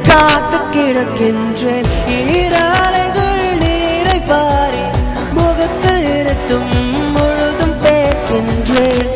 காத்து கிடக்கின்றேன் ஈராலைகள் நீரை பாரி முகத்தில் இருத்தும் முழுதும் பேர்க்கின்றேன்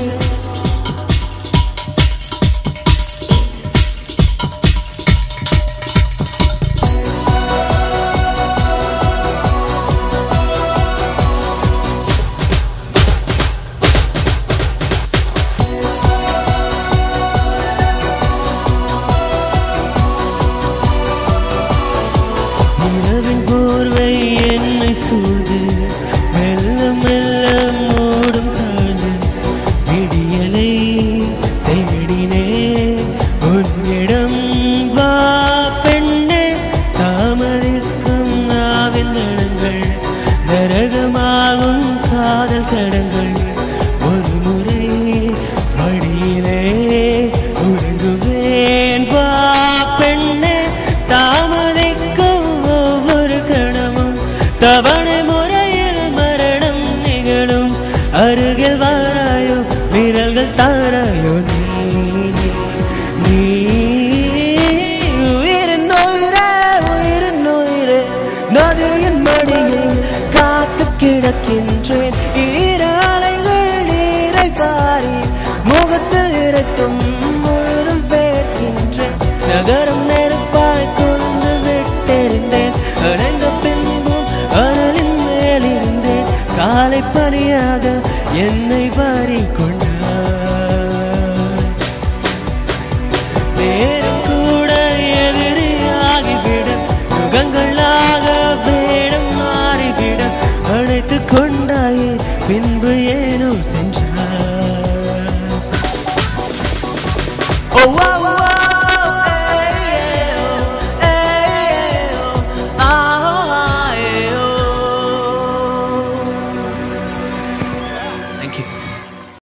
போர்வை என்னை சூழ்ந்து மெல்ல மெல்ல மூடும் காது விடியலை தேடினே உன்னிடம் வா பெண்ணே தாமதிக்கும் நாவின் நடங்கள் நரகமாகும் காதல் தடங்கள் ஒரு முறை மடியிலே உறங்குவேன் வா பெண்ணே தாமதிக்கும் தவணை முறையில் மரணம் நிகழும் அருகில் வாராயோ விரல்கள் தாராயோ நீ உயிரின் உயிரே நதியின் மடியில் காத்து கிடக்கின்றேன் ஈராலைகள் நீரை பாரி முகத்தில் இருக்கும் முழுதும் பேர்க்கின்றேன் நகரம்